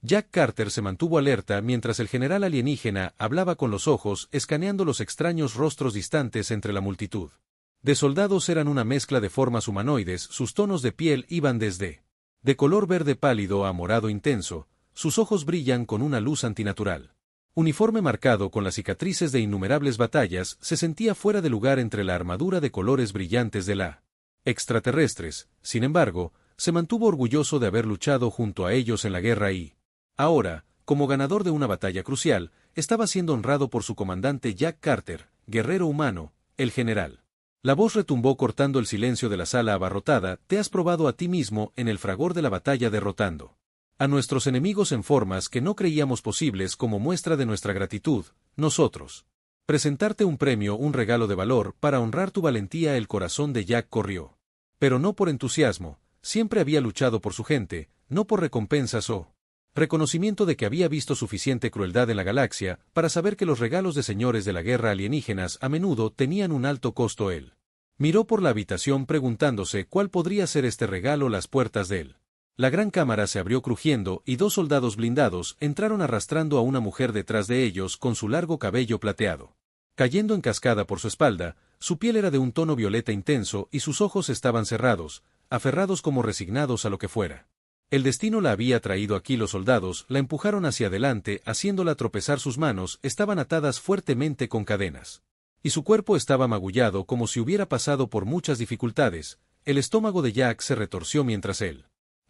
Jack Carter se mantuvo alerta mientras el general alienígena hablaba con los ojos, escaneando los extraños rostros distantes entre la multitud. De soldados eran una mezcla de formas humanoides, sus tonos de piel iban desde de color verde pálido a morado intenso, sus ojos brillan con una luz antinatural. Uniforme marcado con las cicatrices de innumerables batallas, se sentía fuera de lugar entre la armadura de colores brillantes de la extraterrestres. Sin embargo, se mantuvo orgulloso de haber luchado junto a ellos en la guerra y, ahora, como ganador de una batalla crucial, estaba siendo honrado por su comandante Jack Carter, guerrero humano, el general. La voz retumbó cortando el silencio de la sala abarrotada. Te has probado a ti mismo en el fragor de la batalla derrotando a nuestros enemigos en formas que no creíamos posibles. Como muestra de nuestra gratitud, nosotros presentarte un premio, un regalo de valor para honrar tu valentía. El corazón de Jack corrió. Pero no por entusiasmo, siempre había luchado por su gente, no por recompensas o reconocimiento de que había visto suficiente crueldad en la galaxia para saber que los regalos de señores de la guerra alienígenas a menudo tenían un alto costo. Él miró por la habitación preguntándose cuál podría ser este regalo. Las puertas de la gran cámara se abrió crujiendo y dos soldados blindados entraron arrastrando a una mujer detrás de ellos con su largo cabello plateado cayendo en cascada por su espalda. Su piel era de un tono violeta intenso y sus ojos estaban cerrados, aferrados como resignados a lo que fuera. El destino la había traído aquí. Los soldados la empujaron hacia adelante, haciéndola tropezar. Sus manos estaban atadas fuertemente con cadenas, y su cuerpo estaba magullado como si hubiera pasado por muchas dificultades. El estómago de Jack se retorció mientras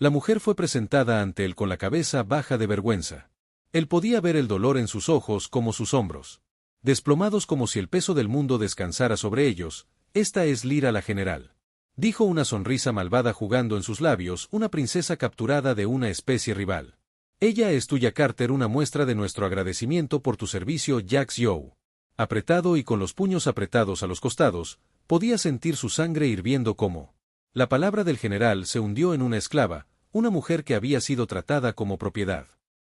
la mujer fue presentada ante él con la cabeza baja de vergüenza. Él podía ver el dolor en sus ojos como sus hombros desplomados, como si el peso del mundo descansara sobre ellos. Esta es Lyra la general, dijo, una sonrisa malvada jugando en sus labios, una princesa capturada de una especie rival. Ella es tuya, Carter, una muestra de nuestro agradecimiento por tu servicio. Jack Yow, apretado y con los puños apretados a los costados, podía sentir su sangre hirviendo como la palabra del general se hundió en una esclava, una mujer que había sido tratada como propiedad.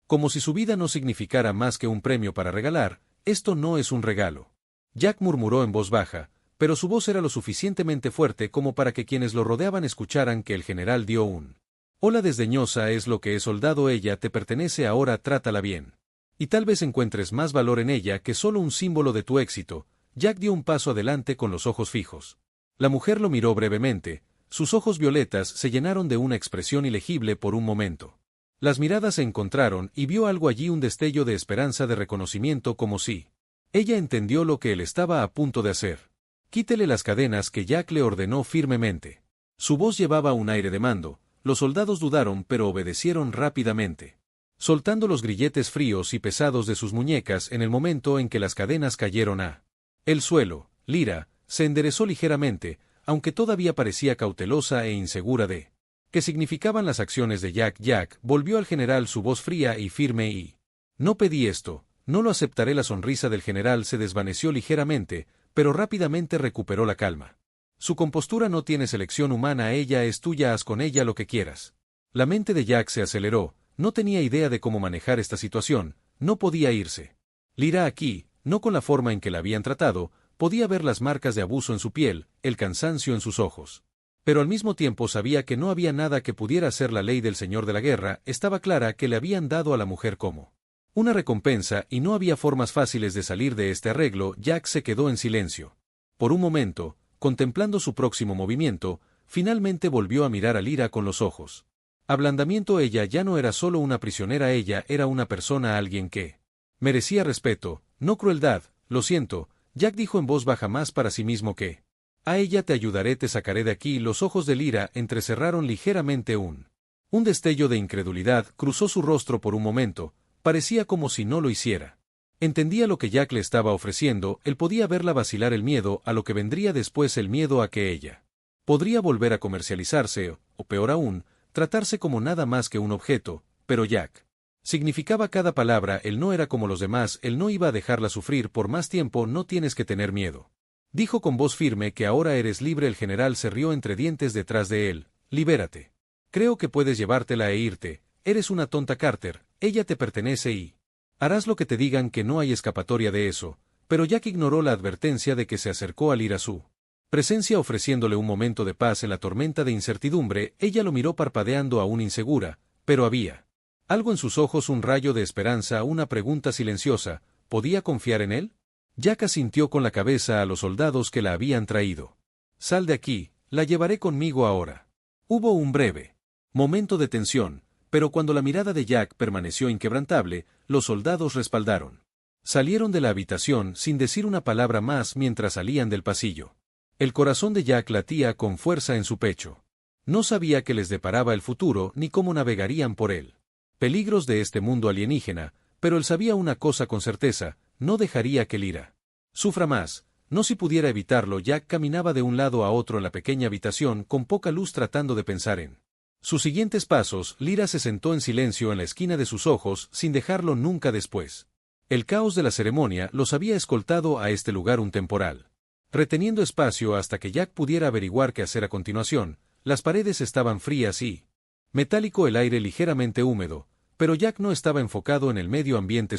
Como si su vida no significara más que un premio para regalar. Esto no es un regalo. Jack murmuró en voz baja, pero su voz era lo suficientemente fuerte como para que quienes lo rodeaban escucharan que el general dio un hola desdeñosa. Es lo que es, soldado, ella te pertenece ahora, trátala bien. Y tal vez encuentres más valor en ella que solo un símbolo de tu éxito. Jack dio un paso adelante con los ojos fijos. La mujer lo miró brevemente, sus ojos violetas se llenaron de una expresión ilegible por un momento. Las miradas se encontraron y vio algo allí, un destello de esperanza, de reconocimiento, como si ella entendió lo que él estaba a punto de hacer. Quítele las cadenas, que Jack le ordenó firmemente. Su voz llevaba un aire de mando. Los soldados dudaron pero obedecieron rápidamente, soltando los grilletes fríos y pesados de sus muñecas en el momento en que las cadenas cayeron a el suelo. Lyra se enderezó ligeramente, aunque todavía parecía cautelosa e insegura de ¿qué significaban las acciones de Jack? Jack volvió al general, su voz fría y firme, y no pedí esto, no lo aceptaré. La sonrisa del general se desvaneció ligeramente, pero rápidamente recuperó la calma. Su compostura no tiene selección humana, ella es tuya, haz con ella lo que quieras. La mente de Jack se aceleró, no tenía idea de cómo manejar esta situación, no podía irse. Lyra aquí, no con la forma en que la habían tratado, podía ver las marcas de abuso en su piel, el cansancio en sus ojos. Pero al mismo tiempo sabía que no había nada que pudiera hacer. La ley del señor de la guerra estaba clara, que le habían dado a la mujer como una recompensa y no había formas fáciles de salir de este arreglo. Jack se quedó en silencio. Por un momento, contemplando su próximo movimiento, finalmente volvió a mirar a Lyra con los ojos. Ablandamiento. Ella ya no era solo una prisionera, ella era una persona, alguien que merecía respeto, no crueldad. Lo siento, Jack dijo en voz baja, más para sí mismo que a ella te ayudaré, te sacaré de aquí. Los ojos de Lyra entrecerraron ligeramente. Un destello de incredulidad cruzó su rostro por un momento, parecía como si no lo hiciera. Entendía lo que Jack le estaba ofreciendo, él podía verla vacilar, el miedo a lo que vendría después, el miedo a que ella podría volver a comercializarse, o peor aún, tratarse como nada más que un objeto. Pero Jack significaba cada palabra, él no era como los demás, él no iba a dejarla sufrir por más tiempo. No tienes que tener miedo, dijo con voz firme, que ahora eres libre. El general se rió entre dientes detrás de él. Libérate. Creo que puedes llevártela e irte. Eres una tonta, Carter, ella te pertenece y harás lo que te digan, que no hay escapatoria de eso. Pero Jack ignoró la advertencia de que se acercó a Lyra, su presencia ofreciéndole un momento de paz en la tormenta de incertidumbre. Ella lo miró parpadeando, aún insegura, pero había Algo en sus ojos, un rayo de esperanza, una pregunta silenciosa, ¿podía confiar en él? Jack asintió con la cabeza a los soldados que la habían traído. Sal de aquí, la llevaré conmigo ahora. Hubo un breve momento de tensión, pero cuando la mirada de Jack permaneció inquebrantable, los soldados respaldaron. Salieron de la habitación sin decir una palabra más mientras salían del pasillo. El corazón de Jack latía con fuerza en su pecho. No sabía qué les deparaba el futuro ni cómo navegarían por él. Peligros de este mundo alienígena, pero él sabía una cosa con certeza: no dejaría que Lyra sufra más. No si pudiera evitarlo. Jack caminaba de un lado a otro en la pequeña habitación con poca luz tratando de pensar en sus siguientes pasos. Lyra se sentó en silencio en la esquina de sus ojos sin dejarlo nunca después. El caos de la ceremonia los había escoltado a este lugar un temporal, reteniendo espacio hasta que Jack pudiera averiguar qué hacer a continuación. Las paredes estaban frías y metálico, el aire ligeramente húmedo, pero Jack no estaba enfocado en el medio ambiente.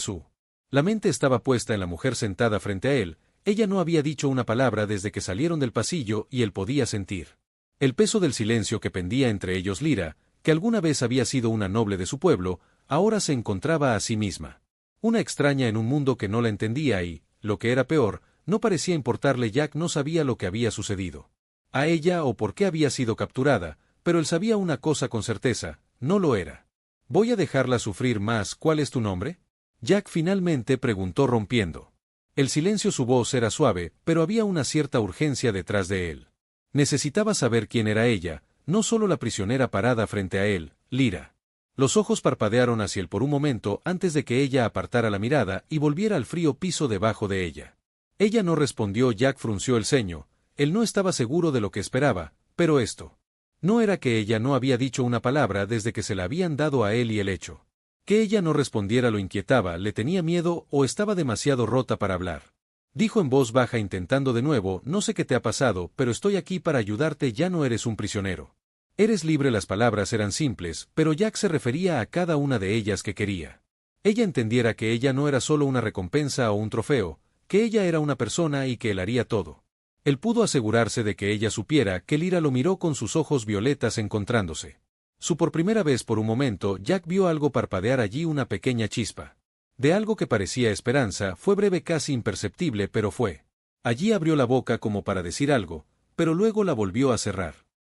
La mente estaba puesta en la mujer sentada frente a él. Ella no había dicho una palabra desde que salieron del pasillo y él podía sentir el peso del silencio que pendía entre ellos. Lyra, que alguna vez había sido una noble de su pueblo, ahora se encontraba a sí misma, una extraña en un mundo que no la entendía y, lo que era peor, no parecía importarle. Jack no sabía lo que había sucedido a ella o por qué había sido capturada, pero él sabía una cosa con certeza: no lo era. ¿Voy a dejarla sufrir más? ¿Cuál es tu nombre?, Jack finalmente preguntó, rompiendo el silencio. Su voz era suave, pero había una cierta urgencia detrás de él. Necesitaba saber quién era ella, no solo la prisionera parada frente a él. Lyra. Los ojos parpadearon hacia él por un momento antes de que ella apartara la mirada y volviera al frío piso debajo de ella. Ella no respondió. Jack frunció el ceño. Él no estaba seguro de lo que esperaba, pero esto no era que ella no había dicho una palabra desde que se la habían dado a él, y el hecho que ella no respondiera lo inquietaba. ¿Le tenía miedo o estaba demasiado rota para hablar? Dijo en voz baja, intentando de nuevo: no sé qué te ha pasado, pero estoy aquí para ayudarte. Ya no eres un prisionero. Eres libre. Las palabras eran simples, pero Jack se refería a cada una de ellas. Que quería ella entendiera que ella no era solo una recompensa o un trofeo, que ella era una persona y que él haría todo. Él pudo asegurarse de que ella supiera que Lyra lo miró con sus ojos violetas encontrándose. Por primera vez. Por un momento Jack vio algo parpadear allí, una pequeña chispa de algo que parecía esperanza. Fue breve, casi imperceptible, pero fue. Allí abrió la boca como para decir algo, pero luego la volvió a cerrar.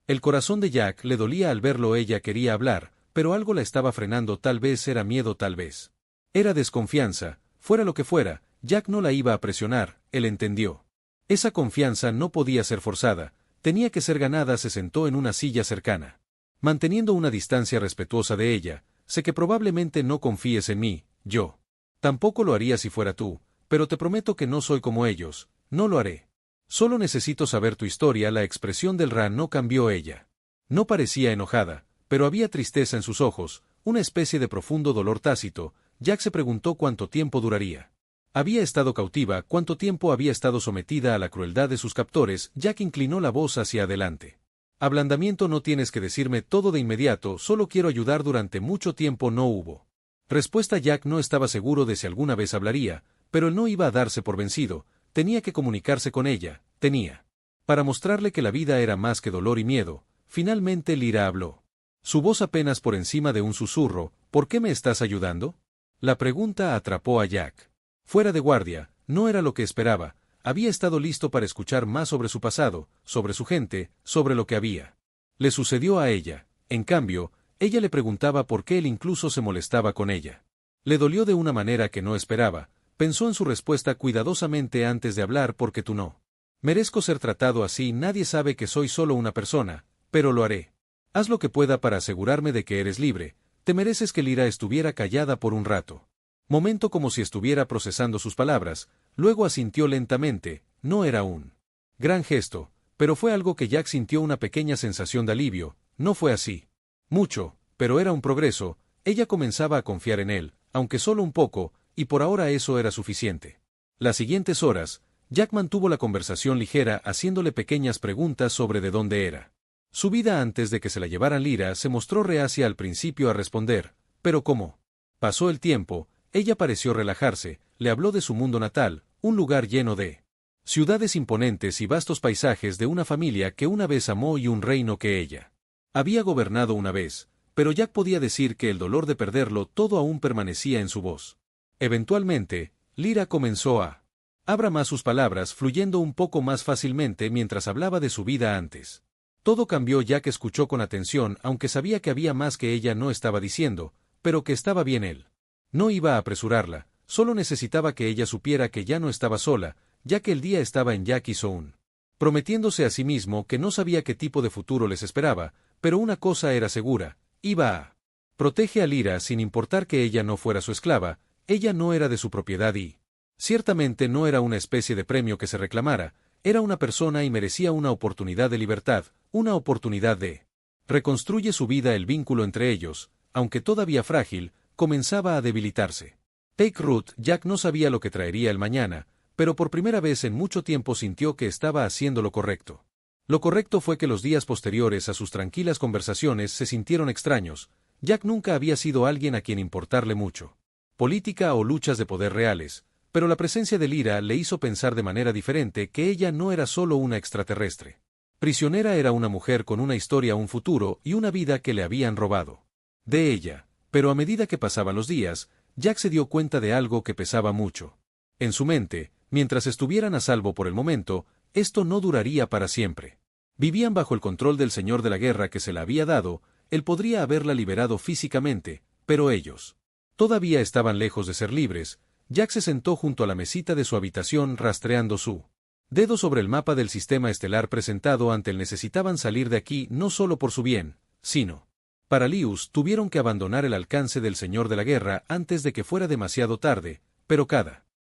El corazón de Jack le dolía al verlo. Ella quería hablar, pero algo la estaba frenando. Tal vez era miedo, tal vez era desconfianza. Fuera lo que fuera, Jack no la iba a presionar. Él entendió. Esa confianza no podía ser forzada, tenía que ser ganada. Se sentó en una silla cercana, manteniendo una distancia respetuosa de ella. Sé que probablemente no confíes en mí. Yo tampoco lo haría si fuera tú, pero te prometo que no soy como ellos. No lo haré. Solo necesito saber tu historia. La expresión del Ra no cambió. Ella no parecía enojada, pero había tristeza en sus ojos, una especie de profundo dolor tácito. Jack se preguntó cuánto tiempo duraría. Había estado cautiva. ¿Cuánto tiempo había estado sometida a la crueldad de sus captores? Jack inclinó la voz hacia adelante. Ablandamiento. No tienes que decirme todo de inmediato, solo quiero ayudar. Durante mucho tiempo no hubo respuesta. Jack no estaba seguro de si alguna vez hablaría, pero él no iba a darse por vencido. Tenía que comunicarse con ella, tenía para mostrarle que la vida era más que dolor y miedo. Finalmente Lyra habló. Su voz apenas por encima de un susurro: ¿por qué me estás ayudando? La pregunta atrapó a Jack. Fuera de guardia, no era lo que esperaba. Había estado listo para escuchar más sobre su pasado, sobre su gente, sobre lo que había le sucedió a ella. En cambio, ella le preguntaba por qué él incluso se molestaba con ella. Le dolió de una manera que no esperaba. Pensó en su respuesta cuidadosamente antes de hablar: porque tú no merezco ser tratado así. Nadie sabe que soy solo una persona, pero lo haré. Haz lo que pueda para asegurarme de que eres libre. Te mereces. Que Lyra estuviera callada por un rato. Momento, como si estuviera procesando sus palabras, luego asintió lentamente. No era un gran gesto, pero fue algo que Jack sintió una pequeña sensación de alivio. No fue así mucho, pero era un progreso. Ella comenzaba a confiar en él, aunque solo un poco, y por ahora eso era suficiente. Las siguientes horas, Jack mantuvo la conversación ligera, haciéndole pequeñas preguntas sobre de dónde era su vida antes de que se la llevaran. Lyra se mostró reacia al principio a responder, pero como pasó el tiempo, ella pareció relajarse. Le habló de su mundo natal, un lugar lleno de ciudades imponentes y vastos paisajes, de una familia que una vez amó y un reino que ella había gobernado una vez, pero Jack podía decir que el dolor de perderlo todo aún permanecía en su voz. Eventualmente, Lyra comenzó a abra más sus palabras, fluyendo un poco más fácilmente mientras hablaba de su vida antes. Todo cambió. Jack escuchó con atención, aunque sabía que había más que ella no estaba diciendo, pero que estaba bien él. No iba a apresurarla, solo necesitaba que ella supiera que ya no estaba sola, ya que el día estaba en Jack y Soun. Prometiéndose a sí mismo que no sabía qué tipo de futuro les esperaba, pero una cosa era segura, iba a protege a Lyra sin importar que ella no fuera su esclava, ella no era de su propiedad y ciertamente no era una especie de premio que se reclamara, era una persona y merecía una oportunidad de libertad, una oportunidad de reconstruye su vida. El vínculo entre ellos, aunque todavía frágil, comenzaba a debilitarse. Take Root. Jack no sabía lo que traería el mañana, pero por primera vez en mucho tiempo sintió que estaba haciendo lo correcto. Lo correcto fue que los días posteriores a sus tranquilas conversaciones se sintieron extraños. Jack nunca había sido alguien a quien importarle mucho política o luchas de poder reales, pero la presencia de Lyra le hizo pensar de manera diferente que ella no era solo una extraterrestre. Prisionera, era una mujer con una historia, un futuro y una vida que le habían robado de ella, pero a medida que pasaban los días, Jack se dio cuenta de algo que pesaba mucho en su mente. Mientras estuvieran a salvo por el momento, esto no duraría para siempre. Vivían bajo el control del Señor de la Guerra que se la había dado, él podría haberla liberado físicamente, pero ellos todavía estaban lejos de ser libres. Jack se sentó junto a la mesita de su habitación rastreando su dedo sobre el mapa del sistema estelar presentado ante él. Necesitaban salir de aquí no solo por su bien, sino para Lius. Tuvieron que abandonar el alcance del Señor de la Guerra antes de que fuera demasiado tarde, pero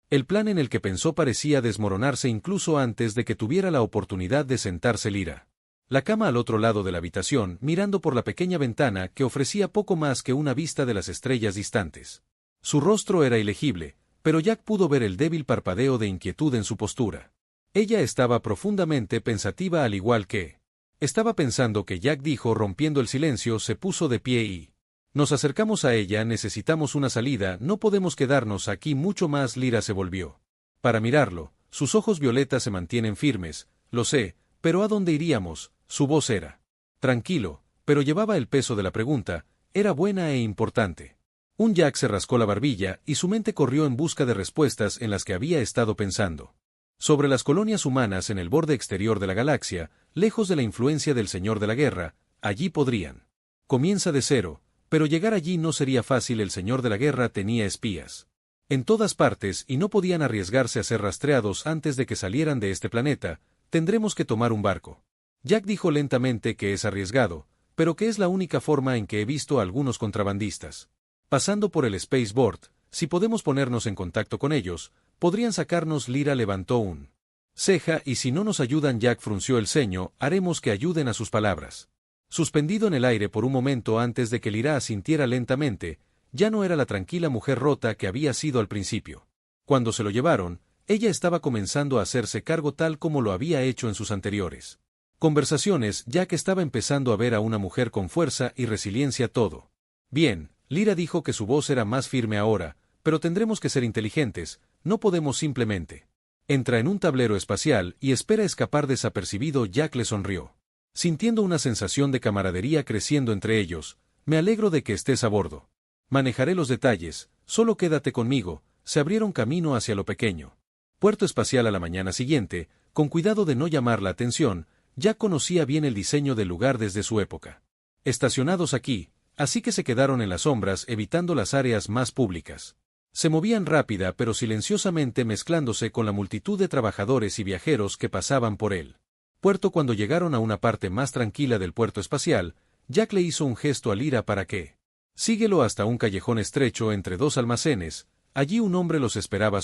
el plan en el que pensó parecía desmoronarse incluso antes de que tuviera la oportunidad de sentarse Lyra. La cama al otro lado de la habitación, mirando por la pequeña ventana que ofrecía poco más que una vista de las estrellas distantes. Su rostro era ilegible, pero Jack pudo ver el débil parpadeo de inquietud en su postura. Ella estaba profundamente pensativa, al igual que estaba pensando que Jack dijo, rompiendo el silencio. Se puso de pie y nos acercamos a ella. Necesitamos una salida, no podemos quedarnos aquí mucho más. Lyra se volvió para mirarlo, sus ojos violetas se mantienen firmes. Lo sé, pero ¿a dónde iríamos? Su voz era tranquilo, pero llevaba el peso de la pregunta, era buena e importante. Jack se rascó la barbilla y su mente corrió en busca de respuestas en las que había estado pensando. Sobre las colonias humanas en el borde exterior de la galaxia, lejos de la influencia del Señor de la Guerra, allí podrían. Comienza de cero, pero llegar allí no sería fácil. El Señor de la Guerra tenía espías en todas partes y no podían arriesgarse a ser rastreados antes de que salieran de este planeta. Tendremos que tomar un barco. Jack dijo lentamente que es arriesgado, pero que es la única forma en que he visto a algunos contrabandistas pasando por el Spaceboard. Si podemos ponernos en contacto con ellos, podrían sacarnos. Lyra levantó un ceja. Y si no nos ayudan. Jack frunció el ceño. Haremos que ayuden a sus palabras. Suspendido en el aire por un momento antes de que Lyra asintiera lentamente, ya no era la tranquila mujer rota que había sido al principio. Cuando se lo llevaron, ella estaba comenzando a hacerse cargo tal como lo había hecho en sus anteriores conversaciones. Jack estaba empezando a ver a una mujer con fuerza y resiliencia. Todo bien. Lyra dijo que su voz era más firme ahora, pero tendremos que ser inteligentes, no podemos simplemente. Entra en un tablero espacial y espera escapar desapercibido. Jack le sonrió, sintiendo una sensación de camaradería creciendo entre ellos. Me alegro de que estés a bordo. Manejaré los detalles, solo quédate conmigo. Se abrieron camino hacia lo pequeño puerto espacial a la mañana siguiente, con cuidado de no llamar la atención. Jack conocía bien el diseño del lugar desde su época. Estacionados aquí, así que se quedaron en las sombras evitando las áreas más públicas. Se movían rápida pero silenciosamente mezclándose con la multitud de trabajadores y viajeros que pasaban por el puerto. Cuando llegaron a una parte más tranquila del puerto espacial, Jack le hizo un gesto a Lyra para que síguelo hasta un callejón estrecho entre dos almacenes. Allí un hombre los esperaba.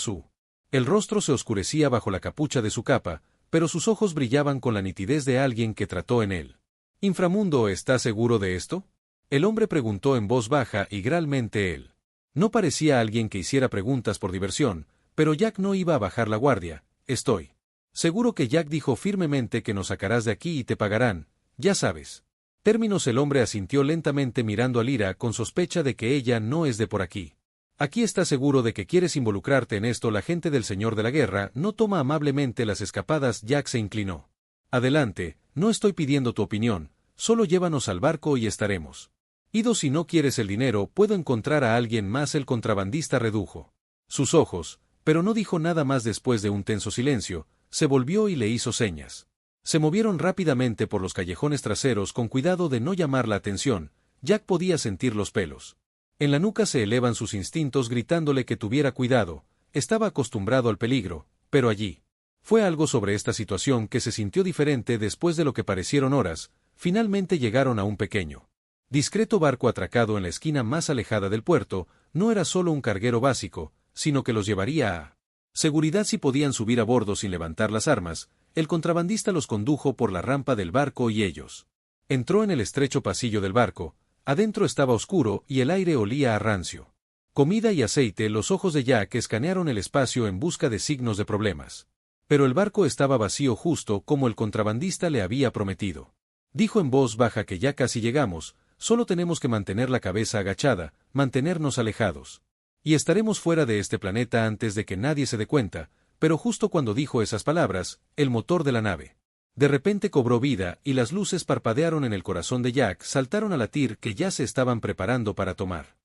El rostro se oscurecía bajo la capucha de su capa, pero sus ojos brillaban con la nitidez de alguien que trató en él. Inframundo. ¿Estás seguro de esto? El hombre preguntó en voz baja y gradualmente él no parecía alguien que hiciera preguntas por diversión, pero Jack no iba a bajar la guardia. Estoy seguro que Jack dijo firmemente que nos sacarás de aquí y te pagarán, ya sabes. Términos. El hombre asintió lentamente mirando a Lyra con sospecha de que ella no es de por aquí. Aquí estás seguro de que quieres involucrarte en esto. La gente del Señor de la Guerra no toma amablemente las escapadas. Jack se inclinó. Adelante, no estoy pidiendo tu opinión, solo llévanos al barco y estaremos Ido, si no quieres el dinero, puedo encontrar a alguien más. El contrabandista redujo sus ojos, pero no dijo nada más. Después de un tenso silencio, se volvió y le hizo señas. Se movieron rápidamente por los callejones traseros con cuidado de no llamar la atención. Jack podía sentir los pelos en la nuca se elevan sus instintos gritándole que tuviera cuidado. Estaba acostumbrado al peligro, pero allí fue algo sobre esta situación que se sintió diferente. Después de lo que parecieron horas, finalmente llegaron a un pequeño, discreto barco atracado en la esquina más alejada del puerto. No era solo un carguero básico, sino que los llevaría a seguridad si podían subir a bordo sin levantar las armas. El contrabandista los condujo por la rampa del barco y ellos entró en el estrecho pasillo del barco. Adentro estaba oscuro y el aire olía a rancio comida y aceite. Los ojos de Jack escanearon el espacio en busca de signos de problemas. Pero el barco estaba vacío, justo como el contrabandista le había prometido. Dijo en voz baja que ya casi llegamos, solo tenemos que mantener la cabeza agachada, mantenernos alejados. Y estaremos fuera de este planeta antes de que nadie se dé cuenta. Pero justo cuando dijo esas palabras, el motor de la nave de repente cobró vida y las luces parpadearon en el corazón de Jack. Saltaron a latir, que ya se estaban preparando para tomar.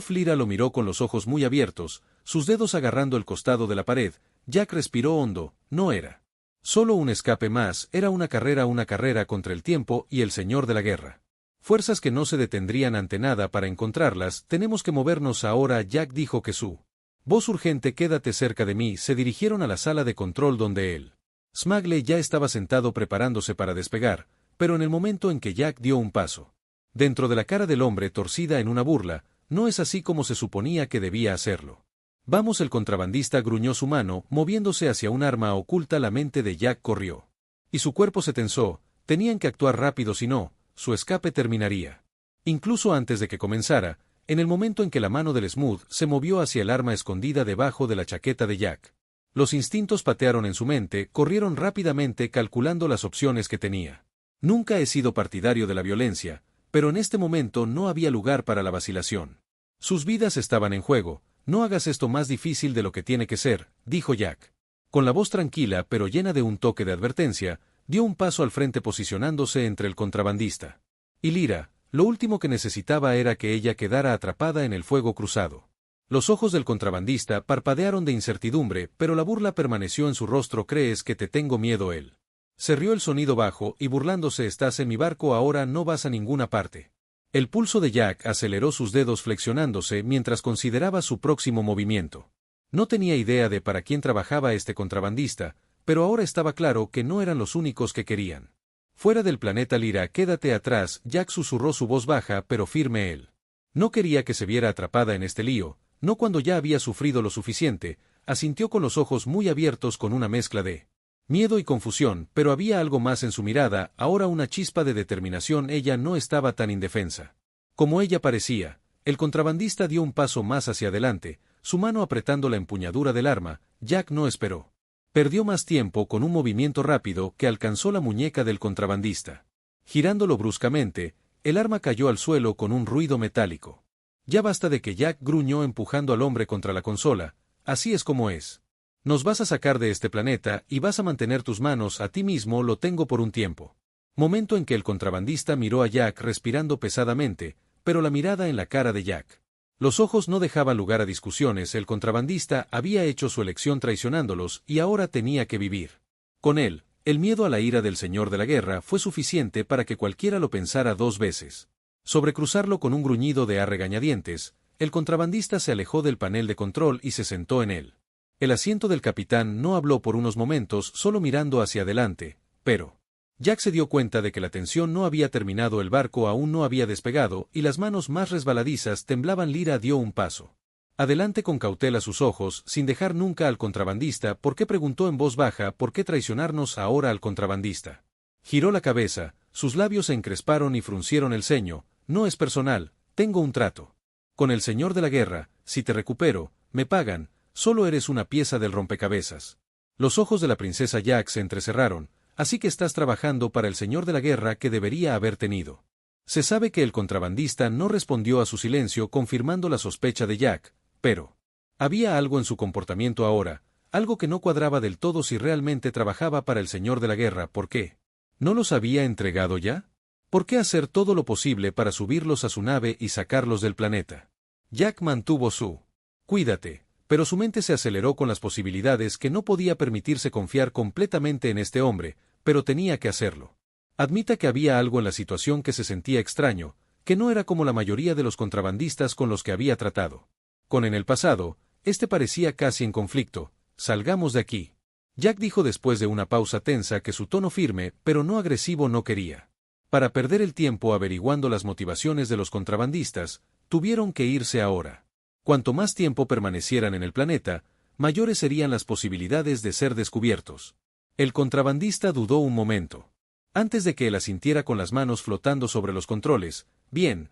Lyra lo miró con los ojos muy abiertos, sus dedos agarrando el costado de la pared. Jack respiró hondo. No era solo un escape más, era una carrera contra el tiempo y el señor de la guerra. Fuerzas que no se detendrían ante nada para encontrarlas. Tenemos que movernos ahora. Jack dijo que su voz urgente, quédate cerca de mí. Se dirigieron a la sala de control donde él Smaggle ya estaba sentado preparándose para despegar, pero en el momento en que Jack dio un paso dentro de la cara del hombre, torcida en una burla, no es así como se suponía que debía hacerlo. Vamos, el contrabandista gruñó su mano, moviéndose hacia un arma oculta. La mente de Jack corrió y su cuerpo se tensó. Tenían que actuar rápido, si no, su escape terminaría incluso antes de que comenzara. En el momento en que la mano del Smooth se movió hacia el arma escondida debajo de la chaqueta de Jack, los instintos patearon en su mente, corrieron rápidamente calculando las opciones que tenía. Nunca he sido partidario de la violencia, pero en este momento no había lugar para la vacilación. Sus vidas estaban en juego. No hagas esto más difícil de lo que tiene que ser, dijo Jack. Con la voz tranquila pero llena de un toque de advertencia, dio un paso al frente posicionándose entre el contrabandista y Lyra. Lo último que necesitaba era que ella quedara atrapada en el fuego cruzado. Los ojos del contrabandista parpadearon de incertidumbre, pero la burla permaneció en su rostro. ¿Crees que te tengo miedo? Él se rió, el sonido bajo y burlándose. Estás en mi barco, ahora no vas a ninguna parte. El pulso de Jack aceleró, sus dedos flexionándose mientras consideraba su próximo movimiento. No tenía idea de para quién trabajaba este contrabandista, pero ahora estaba claro que no eran los únicos que querían fuera del planeta. Lyra, quédate atrás. Jack susurró, su voz baja pero firme. Él no quería que se viera atrapada en este lío. No cuando ya había sufrido lo suficiente. Asintió con los ojos muy abiertos, con una mezcla de miedo y confusión, pero había algo más en su mirada, ahora una chispa de determinación. Ella no estaba tan indefensa como ella parecía. El contrabandista dio un paso más hacia adelante, su mano apretando la empuñadura del arma. Jack no esperó. Perdió más tiempo. Con un movimiento rápido que alcanzó la muñeca del contrabandista. Girándolo bruscamente, el arma cayó al suelo con un ruido metálico. Ya basta de que Jack gruñó, empujando al hombre contra la consola. Así es como es. Nos vas a sacar de este planeta y vas a mantener tus manos a ti mismo. Lo tengo por un tiempo. Momento en que el contrabandista miró a Jack respirando pesadamente, pero la mirada en la cara de Jack. Los ojos no dejaban lugar a discusiones. El contrabandista había hecho su elección traicionándolos y ahora tenía que vivir con él. El miedo a la ira del señor de la guerra fue suficiente para que cualquiera lo pensara dos veces. Sobre cruzarlo. Con un gruñido de a regañadientes, el contrabandista se alejó del panel de control y se sentó en él. El asiento del capitán no habló por unos momentos, solo mirando hacia adelante, pero Jack se dio cuenta de que la tensión no había terminado. El barco aún no había despegado y las manos más resbaladizas temblaban. Lyra dio un paso adelante con cautela, sus ojos sin dejar nunca al contrabandista. ¿Por qué?, preguntó en voz baja. ¿Por qué traicionarnos ahora? Al contrabandista giró la cabeza, sus labios se encresparon y fruncieron el ceño. No es personal, tengo un trato con el señor de la guerra. Si te recupero, me pagan. Solo eres una pieza del rompecabezas. Los ojos de la princesa Jack se entrecerraron. Así que estás trabajando para el señor de la guerra que debería haber tenido. Se sabe que el contrabandista no respondió a su silencio, confirmando la sospecha de Jack, pero había algo en su comportamiento ahora, algo que no cuadraba del todo. Si realmente trabajaba para el señor de la guerra, ¿por qué no los había entregado ya? ¿Por qué hacer todo lo posible para subirlos a su nave y sacarlos del planeta? Jack mantuvo su «cuídate», pero su mente se aceleró con las posibilidades que no podía permitirse confiar completamente en este hombre, pero tenía que hacerlo. Admita que había algo en la situación que se sentía extraño, que no era como la mayoría de los contrabandistas con los que había tratado. En el pasado, este parecía casi en conflicto. «Salgamos de aquí». Jack dijo después de una pausa tensa que su tono firme, pero no agresivo no quería. Para perder el tiempo averiguando las motivaciones de los contrabandistas, tuvieron que irse ahora. Cuanto más tiempo permanecieran en el planeta, mayores serían las posibilidades de ser descubiertos. El contrabandista dudó un momento. Antes de que él asintiera con las manos flotando sobre los controles, bien,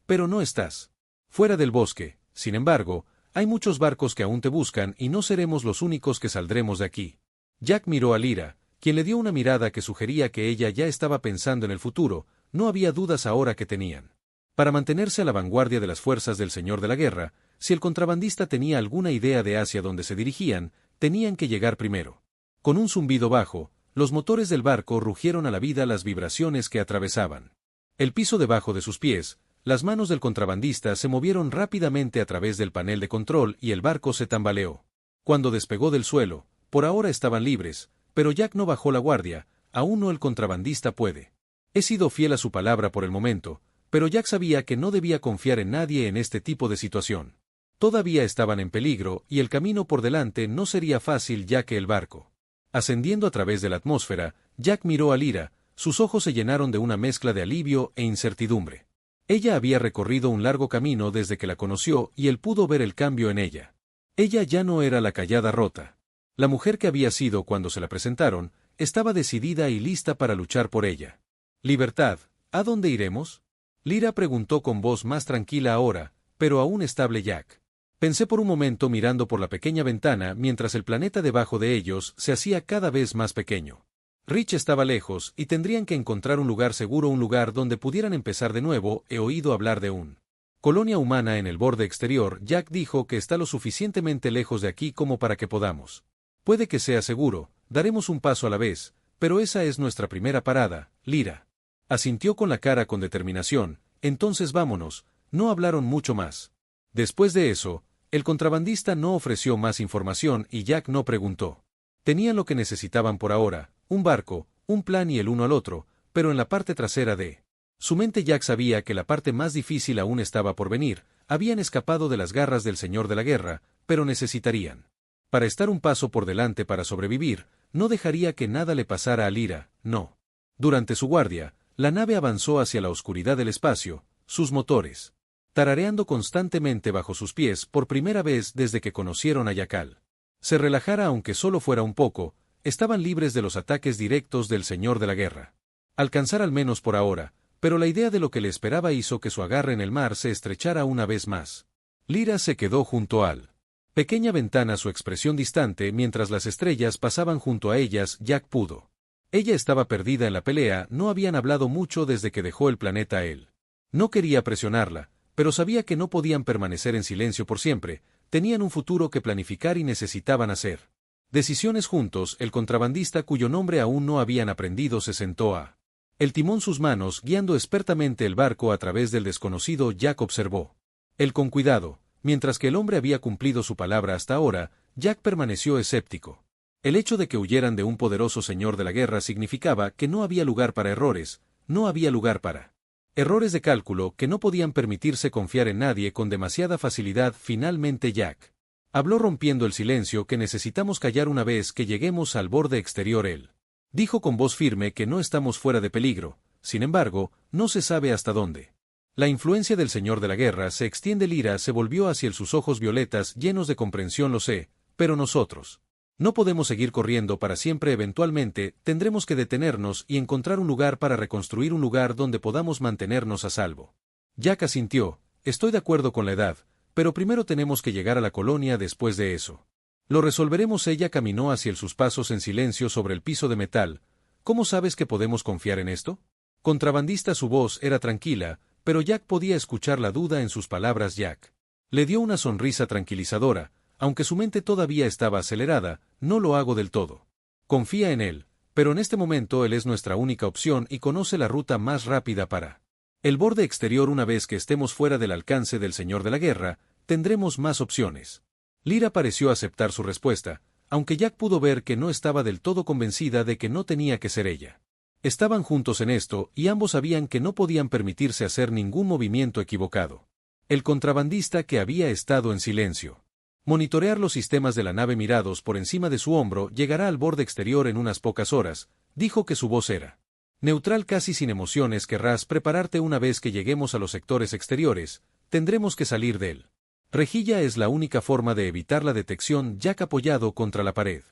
pero no estás fuera del bosque. Sin embargo, hay muchos barcos que aún te buscan y no seremos los únicos que saldremos de aquí. Jack miró a Lyra, quien le dio una mirada que sugería que ella ya estaba pensando en el futuro. No había dudas ahora que tenían. Para mantenerse a la vanguardia de las fuerzas del Señor de la Guerra, si el contrabandista tenía alguna idea de hacia dónde se dirigían, tenían que llegar primero. Con un zumbido bajo, los motores del barco rugieron a la vida las vibraciones que atravesaban el piso debajo de sus pies. Las manos del contrabandista se movieron rápidamente a través del panel de control y el barco se tambaleó. Cuando despegó del suelo, por ahora estaban libres, pero Jack no bajó la guardia. Aún no. El contrabandista puede. He sido fiel a su palabra por el momento, pero Jack sabía que no debía confiar en nadie en este tipo de situación. Todavía estaban en peligro y el camino por delante no sería fácil ya que el barco. Ascendiendo a través de la atmósfera, Jack miró a Lyra. Sus ojos se llenaron de una mezcla de alivio e incertidumbre. Ella había recorrido un largo camino desde que la conoció y él pudo ver el cambio en ella. Ella ya no era la callada rota. La mujer que había sido cuando se la presentaron, estaba decidida y lista para luchar por ella. «Libertad, ¿a dónde iremos?», Lyra preguntó con voz más tranquila ahora, pero aún estable. Jack pensé por un momento mirando por la pequeña ventana mientras el planeta debajo de ellos se hacía cada vez más pequeño. Rich estaba lejos y tendrían que encontrar un lugar seguro, un lugar donde pudieran empezar de nuevo. He oído hablar de una colonia humana en el borde exterior. Jack dijo que está lo suficientemente lejos de aquí como para que podamos. Puede que sea seguro, daremos un paso a la vez, pero esa es nuestra primera parada. Lyra asintió con la cara con determinación. Entonces vámonos. No hablaron mucho más. Después de eso, el contrabandista no ofreció más información y Jack no preguntó. Tenían lo que necesitaban por ahora, un barco, un plan y el uno al otro, pero en la parte trasera de su mente Jack sabía que la parte más difícil aún estaba por venir. Habían escapado de las garras del Señor de la Guerra, pero necesitarían para estar un paso por delante para sobrevivir. No dejaría que nada le pasara a Lyra, no. Durante su guardia, la nave avanzó hacia la oscuridad del espacio, sus motores tarareando constantemente bajo sus pies por primera vez desde que conocieron a Yakal. Se relajara aunque solo fuera un poco. Estaban libres de los ataques directos del Señor de la Guerra. Alcanzar al menos por ahora, pero la idea de lo que le esperaba hizo que su agarre en el mar se estrechara una vez más. Lyra se quedó junto al pequeña ventana, su expresión distante mientras las estrellas pasaban junto a ellas. Jack pudo. Ella estaba perdida en la pelea. No habían hablado mucho desde que dejó el planeta él. No quería presionarla, pero sabía que no podían permanecer en silencio por siempre. Tenían un futuro que planificar y necesitaban hacer decisiones juntos. El contrabandista, cuyo nombre aún no habían aprendido, se sentó a el timón, sus manos guiando expertamente el barco a través del desconocido. Jack observó él con cuidado. Mientras que el hombre había cumplido su palabra hasta ahora, Jack permaneció escéptico. El hecho de que huyeran de un poderoso señor de la guerra significaba que no había lugar para errores, no había lugar para errores de cálculo, que no podían permitirse confiar en nadie con demasiada facilidad. Finalmente Jack habló rompiendo el silencio. Que necesitamos callar una vez que lleguemos al borde exterior. Él dijo con voz firme que no estamos fuera de peligro, sin embargo, no se sabe hasta dónde. La influencia del Señor de la Guerra se extiende. Lyra se volvió hacia él, sus ojos violetas llenos de comprensión. Lo sé, pero nosotros no podemos seguir corriendo para siempre. Eventualmente, tendremos que detenernos y encontrar un lugar para reconstruir, un lugar donde podamos mantenernos a salvo. Jack asintió. Estoy de acuerdo con la edad, pero primero tenemos que llegar a la colonia. Después de eso lo resolveremos. Ella caminó hacia él, sus pasos en silencio sobre el piso de metal. ¿Cómo sabes que podemos confiar en esto? Contrabandista. Su voz era tranquila, pero Jack podía escuchar la duda en sus palabras. Jack le dio una sonrisa tranquilizadora, aunque su mente todavía estaba acelerada. No lo hago del todo. Confía en él, pero en este momento él es nuestra única opción y conoce la ruta más rápida para el borde exterior. Una vez que estemos fuera del alcance del Señor de la Guerra, tendremos más opciones. Lyra pareció aceptar su respuesta, aunque Jack pudo ver que no estaba del todo convencida de que no tenía que ser ella. Estaban juntos en esto y ambos sabían que no podían permitirse hacer ningún movimiento equivocado. El contrabandista, que había estado en silencio, monitorear los sistemas de la nave mirados por encima de su hombro, llegará al borde exterior en unas pocas horas, dijo que su voz era neutral, casi sin emociones. Querrás prepararte una vez que lleguemos a los sectores exteriores, tendremos que salir de él. Rejilla es la única forma de evitar la detección. Jack apoyado contra la pared,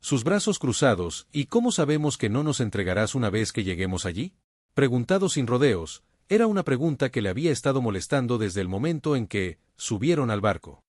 sus brazos cruzados. ¿Y cómo sabemos que no nos entregarás una vez que lleguemos allí? Preguntado sin rodeos, era una pregunta que le había estado molestando desde el momento en que subieron al barco.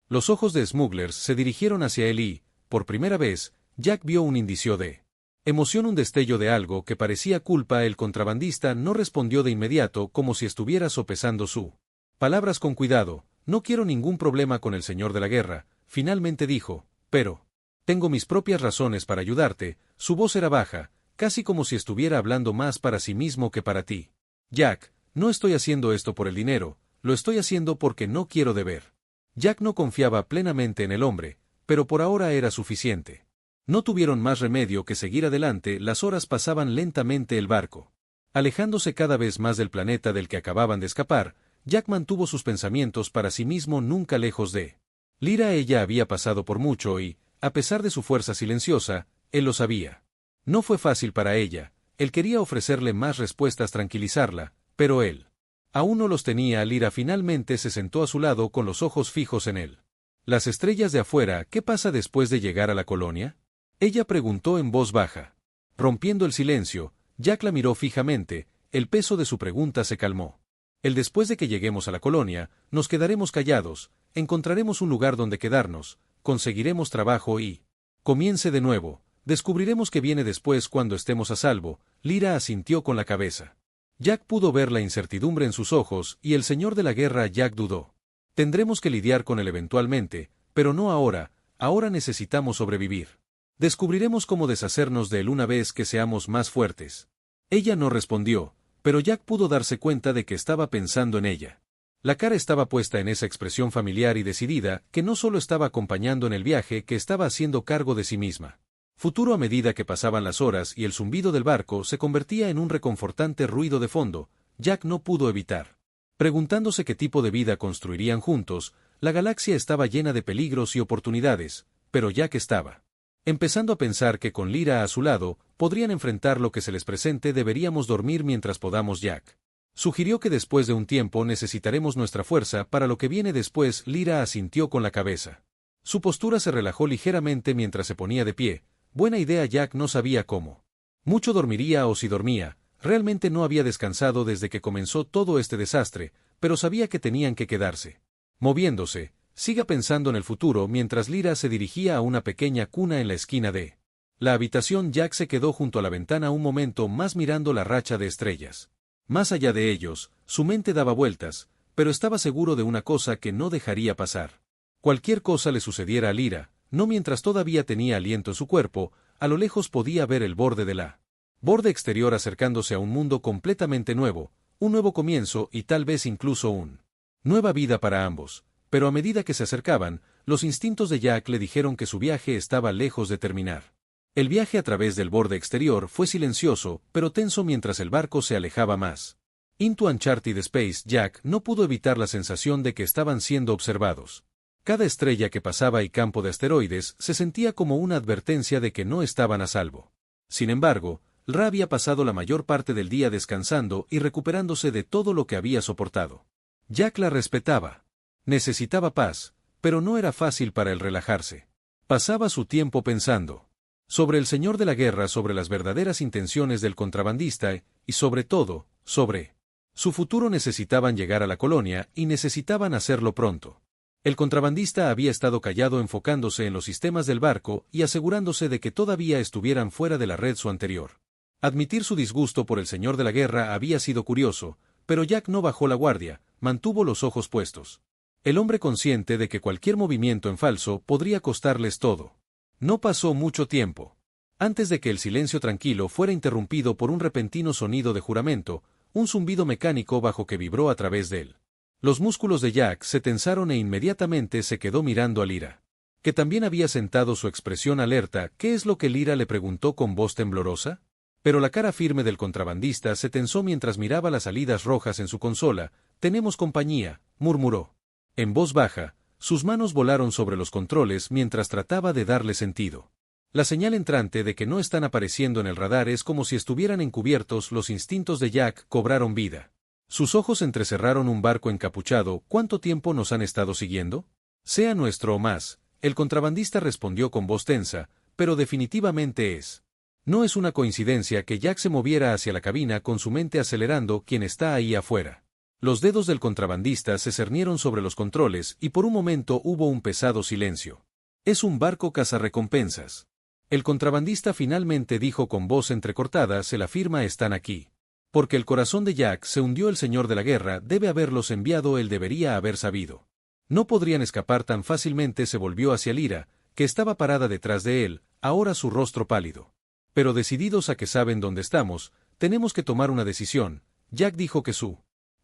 Los ojos de Smugglers se dirigieron hacia él y, por primera vez, Jack vio un indicio de emoción, un destello de algo que parecía culpa. El contrabandista no respondió de inmediato, como si estuviera sopesando sus palabras con cuidado. No quiero ningún problema con el Señor de la Guerra, finalmente dijo, pero tengo mis propias razones para ayudarte. Su voz era baja, casi como si estuviera hablando más para sí mismo que para ti. Jack, no estoy haciendo esto por el dinero, lo estoy haciendo porque no quiero deber. Jack no confiaba plenamente en el hombre, pero por ahora era suficiente. No tuvieron más remedio que seguir adelante. Las horas pasaban lentamente. El barco, alejándose cada vez más del planeta del que acababan de escapar, Jack mantuvo sus pensamientos para sí mismo, nunca lejos de Lyra. Ella había pasado por mucho y, a pesar de su fuerza silenciosa, él lo sabía. No fue fácil para ella. Él quería ofrecerle más respuestas, tranquilizarla, pero él aún no los tenía. Lyra finalmente se sentó a su lado con los ojos fijos en él. Las estrellas de afuera. ¿Qué pasa después de llegar a la colonia? Ella preguntó en voz baja. Rompiendo el silencio, Jack la miró fijamente. El peso de su pregunta se calmó. Después de que lleguemos a la colonia, nos quedaremos callados, encontraremos un lugar donde quedarnos, conseguiremos trabajo y comience de nuevo. Descubriremos qué viene después cuando estemos a salvo. Lyra asintió con la cabeza. Jack pudo ver la incertidumbre en sus ojos y el Señor de la Guerra. Jack dudó. Tendremos que lidiar con él eventualmente, pero no ahora. Ahora necesitamos sobrevivir. Descubriremos cómo deshacernos de él una vez que seamos más fuertes. Ella no respondió, pero Jack pudo darse cuenta de que estaba pensando en ella. La cara estaba puesta en esa expresión familiar y decidida, que no solo estaba acompañando en el viaje, que estaba haciendo cargo de sí misma. Futuro. A medida que pasaban las horas y el zumbido del barco se convertía en un reconfortante ruido de fondo, Jack no pudo evitar preguntándose qué tipo de vida construirían juntos. La galaxia estaba llena de peligros y oportunidades, pero Jack estaba empezando a pensar que con Lyra a su lado, podrían enfrentar lo que se les presente. Deberíamos dormir mientras podamos. Jack sugirió que después de un tiempo necesitaremos nuestra fuerza para lo que viene después. Lyra asintió con la cabeza. Su postura se relajó ligeramente mientras se ponía de pie. Buena idea. Jack no sabía cómo mucho dormiría o si dormía. Realmente no había descansado desde que comenzó todo este desastre, pero sabía que tenían que quedarse moviéndose. Siga pensando en el futuro. Mientras Lyra se dirigía a una pequeña cuna en la esquina de la habitación, Jack se quedó junto a la ventana un momento más mirando la racha de estrellas. Más allá de ellos, su mente daba vueltas, pero estaba seguro de una cosa que no dejaría pasar. Cualquier cosa le sucediera a Lyra, no mientras todavía tenía aliento en su cuerpo. A lo lejos podía ver el borde de la borde exterior acercándose a un mundo completamente nuevo, un nuevo comienzo y tal vez incluso una nueva vida para ambos. Pero a medida que se acercaban, los instintos de Jack le dijeron que su viaje estaba lejos de terminar. El viaje a través del borde exterior fue silencioso, pero tenso mientras el barco se alejaba más. Into Uncharted Space. Jack no pudo evitar la sensación de que estaban siendo observados. Cada estrella que pasaba y campo de asteroides se sentía como una advertencia de que no estaban a salvo. Sin embargo, Ra había pasado la mayor parte del día descansando y recuperándose de todo lo que había soportado. Jack la respetaba. Necesitaba paz, pero no era fácil para él relajarse. Pasaba su tiempo pensando sobre el Señor de la Guerra, sobre las verdaderas intenciones del contrabandista y, sobre todo, sobre su futuro. Necesitaban llegar a la colonia y necesitaban hacerlo pronto. El contrabandista había estado callado, enfocándose en los sistemas del barco y asegurándose de que todavía estuvieran fuera de la red su anterior. Admitir su disgusto por el Señor de la Guerra había sido curioso, pero Jack no bajó la guardia, mantuvo los ojos puestos. El hombre consciente de que cualquier movimiento en falso podría costarles todo. No pasó mucho tiempo Antes de que el silencio tranquilo fuera interrumpido por un repentino sonido de juramento, un zumbido mecánico bajo que vibró a través de él. Los músculos de Jack se tensaron e inmediatamente se quedó mirando a Lyra, que también había sentado su expresión alerta. ¿Qué es lo que Lyra le preguntó con voz temblorosa? Pero la cara firme del contrabandista se tensó mientras miraba las salidas rojas en su consola. Tenemos compañía, murmuró. En voz baja, sus manos volaron sobre los controles mientras trataba de darle sentido. La señal entrante de que no están apareciendo en el radar es como si estuvieran encubiertos. Los instintos de Jack cobraron vida. Sus ojos entrecerraron. Un barco encapuchado. ¿Cuánto tiempo nos han estado siguiendo? Sea nuestro o más, el contrabandista respondió con voz tensa, pero definitivamente es. No es una coincidencia que Jack se moviera hacia la cabina con su mente acelerando. ¿Quién está ahí afuera? Los dedos del contrabandista se cernieron sobre los controles y por un momento hubo un pesado silencio. Es un barco cazarrecompensas. El contrabandista finalmente dijo con voz entrecortada: se la firma están aquí. Porque el corazón de Jack se hundió. El señor de la guerra debe haberlos enviado. Él debería haber sabido. No podrían escapar tan fácilmente. Se volvió hacia Lyra, que estaba parada detrás de él, ahora su rostro pálido. Pero decididos a que saben dónde estamos, tenemos que tomar una decisión. Jack dijo que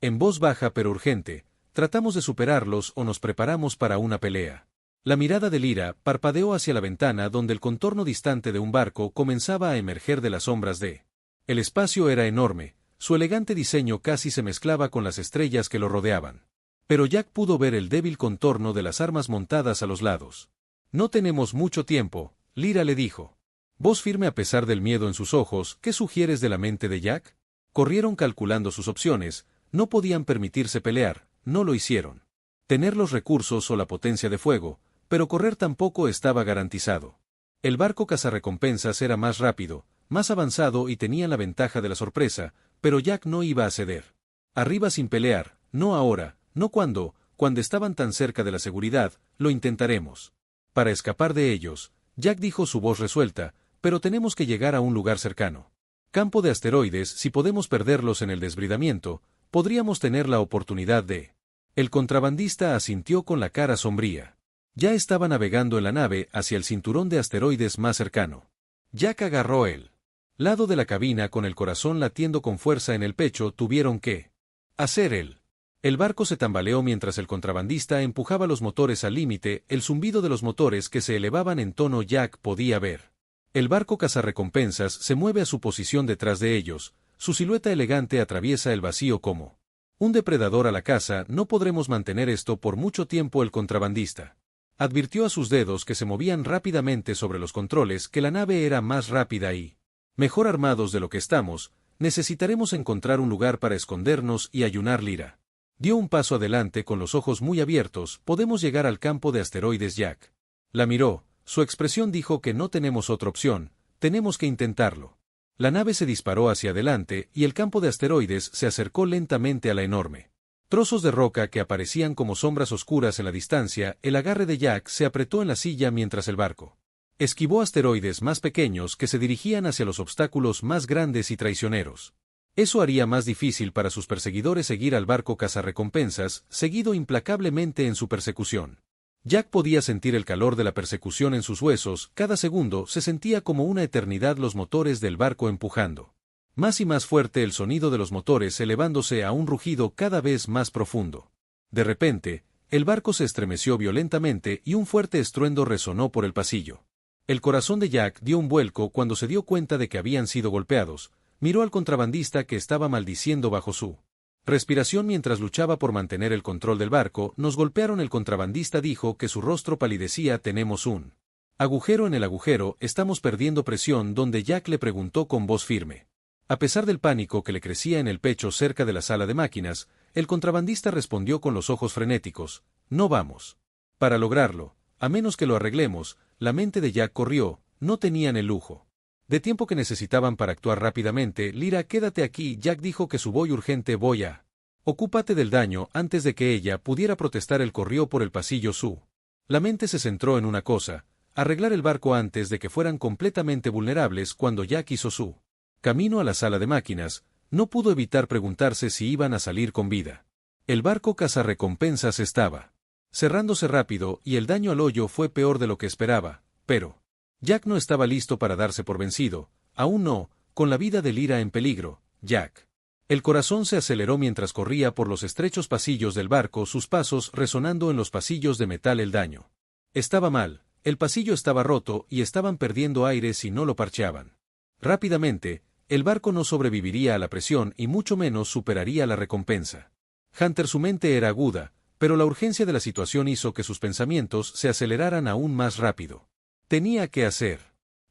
en voz baja pero urgente, tratamos de superarlos o nos preparamos para una pelea. La mirada de Lyra parpadeó hacia la ventana donde el contorno distante de un barco comenzaba a emerger de las sombras de. El espacio era enorme, su elegante diseño casi se mezclaba con las estrellas que lo rodeaban. Pero Jack pudo ver el débil contorno de las armas montadas a los lados. No tenemos mucho tiempo, Lyra le dijo. Voz firme a pesar del miedo en sus ojos. ¿Qué sugieres de la mente de Jack? Corrieron calculando sus opciones. No podían permitirse pelear, no lo hicieron. Tener los recursos o la potencia de fuego, pero correr tampoco estaba garantizado. El barco cazarrecompensas era más rápido, más avanzado y tenían la ventaja de la sorpresa, pero Jack no iba a ceder. Arriba sin pelear, no ahora, no cuando estaban tan cerca de la seguridad. Lo intentaremos. Para escapar de ellos, Jack dijo su voz resuelta, pero tenemos que llegar a un lugar cercano. Campo de asteroides. Si podemos perderlos en el desbridamiento, podríamos tener la oportunidad de. El contrabandista asintió con la cara sombría. Ya estaba navegando en la nave hacia el cinturón de asteroides más cercano. Jack agarró el lado de la cabina con el corazón latiendo con fuerza en el pecho. Tuvieron que hacer el barco se tambaleó mientras el contrabandista empujaba los motores al límite. El zumbido de los motores que se elevaban en tono Jack podía ver. El barco cazarrecompensas se mueve a su posición detrás de ellos. Su silueta elegante atraviesa el vacío como un depredador a la caza. No podremos mantener esto por mucho tiempo. El contrabandista advirtió a sus dedos que se movían rápidamente sobre los controles que la nave era más rápida y mejor armados de lo que estamos. Necesitaremos encontrar un lugar para escondernos y ayunar. Lyra dio un paso adelante con los ojos muy abiertos. Podemos llegar al campo de asteroides. Jack la miró. Su expresión dijo que no tenemos otra opción, tenemos que intentarlo. La nave se disparó hacia adelante y el campo de asteroides se acercó lentamente a la enorme. Trozos de roca que aparecían como sombras oscuras en la distancia. El agarre de Jack se apretó en la silla mientras el barco esquivó asteroides más pequeños que se dirigían hacia los obstáculos más grandes y traicioneros. Eso haría más difícil para sus perseguidores seguir al barco cazarrecompensas, seguido implacablemente en su persecución. Jack podía sentir el calor de la persecución en sus huesos. Cada segundo se sentía como una eternidad. Los motores del barco empujando más y más fuerte, el sonido de los motores elevándose a un rugido cada vez más profundo. De repente, el barco se estremeció violentamente y un fuerte estruendo resonó por el pasillo. El corazón de Jack dio un vuelco cuando se dio cuenta de que habían sido golpeados. Miró al contrabandista que estaba maldiciendo bajo su respiración mientras luchaba por mantener el control del barco. Nos golpearon. El contrabandista dijo que su rostro palidecía. Tenemos un agujero en el agujero. Estamos perdiendo presión. Donde Jack le preguntó con voz firme. A pesar del pánico que le crecía en el pecho cerca de la sala de máquinas, el contrabandista respondió con los ojos frenéticos. No vamos. Para lograrlo, a menos que lo arreglemos. La mente de Jack corrió. No tenían el lujo de tiempo que necesitaban para actuar rápidamente. Lyra, quédate aquí. Jack dijo que su voz urgente. Voy a. Ocúpate del daño. Antes de que ella pudiera protestar, él corrió por el pasillo. La mente se centró en una cosa: arreglar el barco antes de que fueran completamente vulnerables. Cuando Jack hizo su camino a la sala de máquinas, no pudo evitar preguntarse si iban a salir con vida. El barco cazarrecompensas estaba cerrándose rápido y el daño al hoyo fue peor de lo que esperaba, pero Jack no estaba listo para darse por vencido, aún no, con la vida de Lyra en peligro, Jack. El corazón se aceleró mientras corría por los estrechos pasillos del barco, sus pasos resonando en los pasillos de metal el daño. Estaba mal, el pasillo estaba roto y estaban perdiendo aire si no lo parcheaban. Rápidamente, el barco no sobreviviría a la presión y mucho menos superaría la recompensa. Hunter, su mente era aguda, pero la urgencia de la situación hizo que sus pensamientos se aceleraran aún más rápido. Tenía que hacer.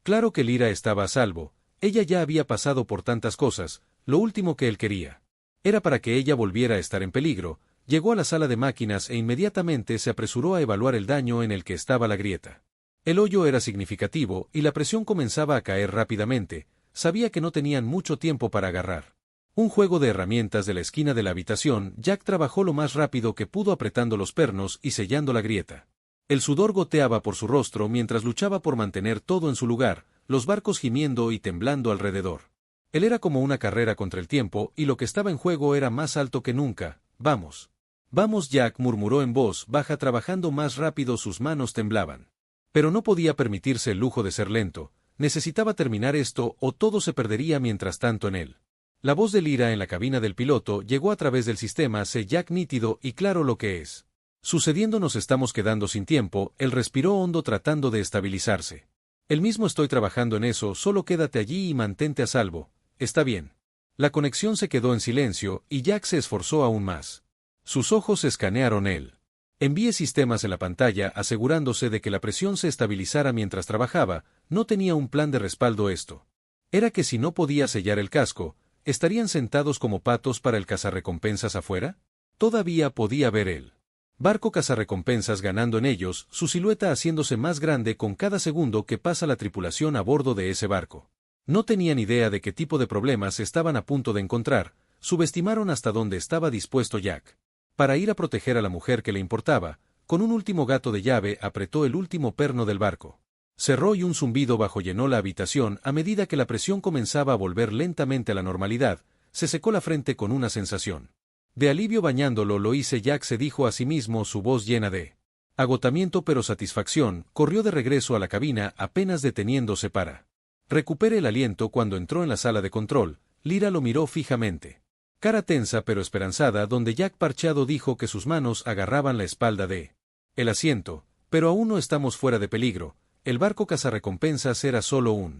Claro que Lyra estaba a salvo, ella ya había pasado por tantas cosas, lo último que él quería era para que ella volviera a estar en peligro. Llegó a la sala de máquinas e inmediatamente se apresuró a evaluar el daño en el que estaba la grieta. El hoyo era significativo y la presión comenzaba a caer rápidamente, sabía que no tenían mucho tiempo para agarrar un juego de herramientas de la esquina de la habitación. Jack trabajó lo más rápido que pudo apretando los pernos y sellando la grieta. El sudor goteaba por su rostro mientras luchaba por mantener todo en su lugar, los barcos gimiendo y temblando alrededor. Él era como una carrera contra el tiempo y lo que estaba en juego era más alto que nunca. Vamos. Vamos, Jack murmuró en voz baja trabajando más rápido, sus manos temblaban. Pero no podía permitirse el lujo de ser lento, necesitaba terminar esto o todo se perdería mientras tanto en él. La voz de Lyra en la cabina del piloto llegó a través del sistema. Sé Jack nítido y claro lo que es sucediendo, nos estamos quedando sin tiempo. Él respiró hondo tratando de estabilizarse. El mismo, estoy trabajando en eso, solo quédate allí y mantente a salvo. Está bien. La conexión se quedó en silencio y Jack se esforzó aún más. Sus ojos escanearon él. Envié sistemas en la pantalla asegurándose de que la presión se estabilizara mientras trabajaba. No tenía un plan de respaldo esto. Era que si no podía sellar el casco, ¿estarían sentados como patos para el cazarrecompensas afuera? Todavía podía ver el barco cazarrecompensas ganando en ellos, su silueta haciéndose más grande con cada segundo que pasa la tripulación a bordo de ese barco. No tenían idea de qué tipo de problemas estaban a punto de encontrar, subestimaron hasta dónde estaba dispuesto Jack. Para ir a proteger a la mujer que le importaba, con un último gato de llave apretó el último perno del barco. Cerró y un zumbido bajo llenó la habitación. A medida que la presión comenzaba a volver lentamente a la normalidad, se secó la frente con una sensación de alivio bañándolo. Lo hice, Jack se dijo a sí mismo, su voz llena de agotamiento pero satisfacción. Corrió de regreso a la cabina apenas deteniéndose para recupere el aliento. Cuando entró en la sala de control, Lyra lo miró fijamente. Cara tensa pero esperanzada, donde Jack parcheado dijo que sus manos agarraban la espalda de el asiento. Pero aún no estamos fuera de peligro. El barco cazarrecompensas era solo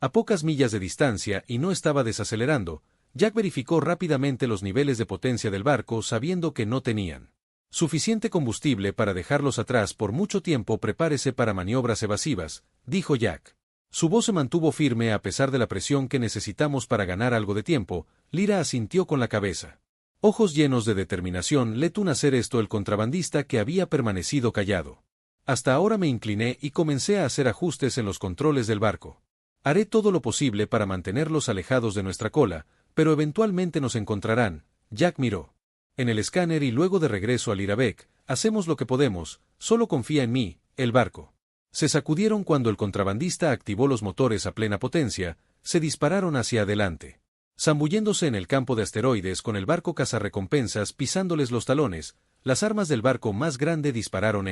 a pocas millas de distancia y no estaba desacelerando. Jack verificó rápidamente los niveles de potencia del barco, sabiendo que no tenían suficiente combustible para dejarlos atrás por mucho tiempo. Prepárese para maniobras evasivas, dijo Jack. Su voz se mantuvo firme a pesar de la presión. Que necesitamos para ganar algo de tiempo. Lyra asintió con la cabeza. Ojos llenos de determinación. Let un hacer esto. El contrabandista, que había permanecido callado hasta ahora, me incliné y comencé a hacer ajustes en los controles del barco. Haré todo lo posible para mantenerlos alejados de nuestra cola, pero eventualmente nos encontrarán. Jack miró en el escáner y luego de regreso a Lyra Beck. Hacemos lo que podemos, solo confía en mí. El barco se sacudieron cuando el contrabandista activó los motores a plena potencia, se dispararon hacia adelante, zambulléndose en el campo de asteroides con el barco cazarrecompensas pisándoles los talones. Las armas del barco más grande dispararon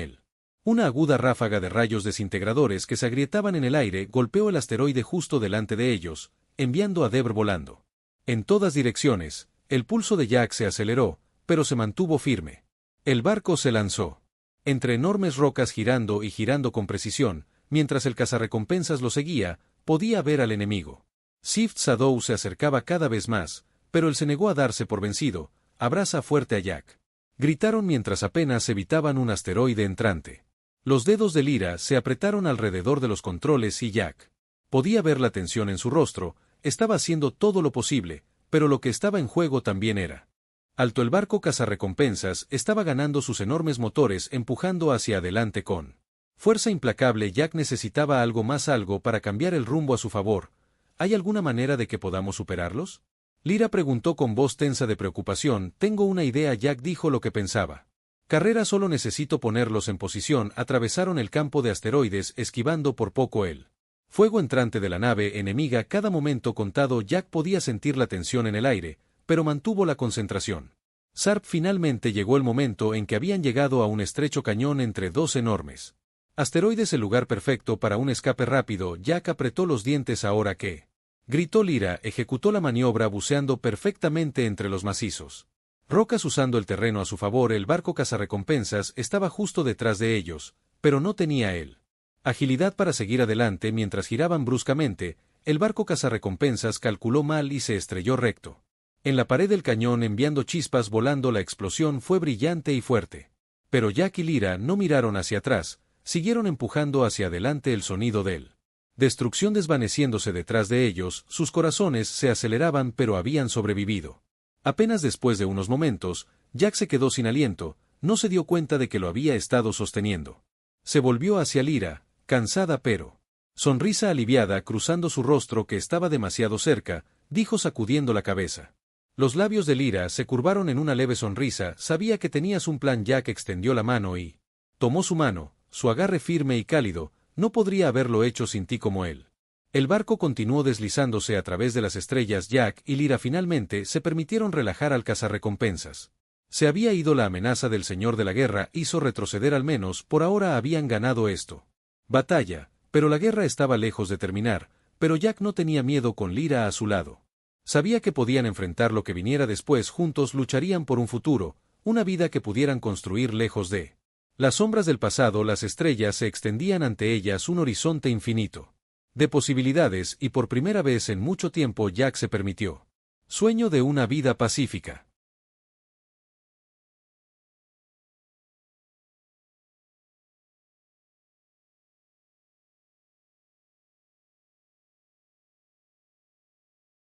una aguda ráfaga de rayos desintegradores que se agrietaban en el aire. Golpeó el asteroide justo delante de ellos, enviando a Debr volando en todas direcciones. El pulso de Jack se aceleró, pero se mantuvo firme. El barco se lanzó entre enormes rocas, girando y girando con precisión. Mientras el cazarrecompensas lo seguía, podía ver al enemigo. Sift Shadow se acercaba cada vez más, pero él se negó a darse por vencido. Abraza fuerte a Jack, gritaron mientras apenas evitaban un asteroide entrante. Los dedos de Lyra se apretaron alrededor de los controles y Jack podía ver la tensión en su rostro. Estaba haciendo todo lo posible, pero lo que estaba en juego también era alto. El barco cazarrecompensas estaba ganando, sus enormes motores empujando hacia adelante con fuerza implacable. Jack necesitaba algo más, algo para cambiar el rumbo a su favor. ¿Hay alguna manera de que podamos superarlos? Lyra preguntó con voz tensa de preocupación. Tengo una idea, Jack dijo lo que pensaba. Carrera, solo necesito ponerlos en posición. Atravesaron el campo de asteroides, esquivando por poco el fuego entrante de la nave enemiga. Cada momento contado. Jack podía sentir la tensión en el aire, pero mantuvo la concentración. Sarp, finalmente llegó el momento en que habían llegado a un estrecho cañón entre dos enormes Asteroides, el lugar perfecto para un escape rápido. Jack apretó los dientes ahora que. Gritó Lyra, ejecutó la maniobra buceando perfectamente entre los macizos rocas usando el terreno a su favor. El barco cazarrecompensas estaba justo detrás de ellos, pero no tenía él agilidad para seguir adelante mientras giraban bruscamente. El barco cazarrecompensas calculó mal y se estrelló recto en la pared del cañón, enviando chispas volando. La explosión fue brillante y fuerte. Pero Jack y Lyra no miraron hacia atrás, siguieron empujando hacia adelante, el sonido del destrucción desvaneciéndose detrás de ellos. Sus corazones se aceleraban, pero habían sobrevivido. Apenas después de unos momentos, Jack se quedó sin aliento, no se dio cuenta de que lo había estado sosteniendo. Se volvió hacia Lyra, cansada pero sonrisa aliviada cruzando su rostro que estaba demasiado cerca, dijo sacudiendo la cabeza. Los labios de Lyra se curvaron en una leve sonrisa. Sabía que tenías un plan. Jack extendió la mano y tomó su mano, su agarre firme y cálido. No podría haberlo hecho sin ti como él. El barco continuó deslizándose a través de las estrellas. Jack y Lyra finalmente se permitieron relajar al cazarrecompensas. Se había ido la amenaza del señor de la guerra, hizo retroceder. Al menos por ahora habían ganado esto. Batalla, pero la guerra estaba lejos de terminar. Pero Jack no tenía miedo con Lyra a su lado. Sabía que podían enfrentar lo que viniera después. Juntos lucharían por un futuro, una vida que pudieran construir lejos de las sombras del pasado. Las estrellas se extendían ante ellas, un horizonte infinito de posibilidades, y por primera vez en mucho tiempo Jack se permitió sueño de una vida pacífica.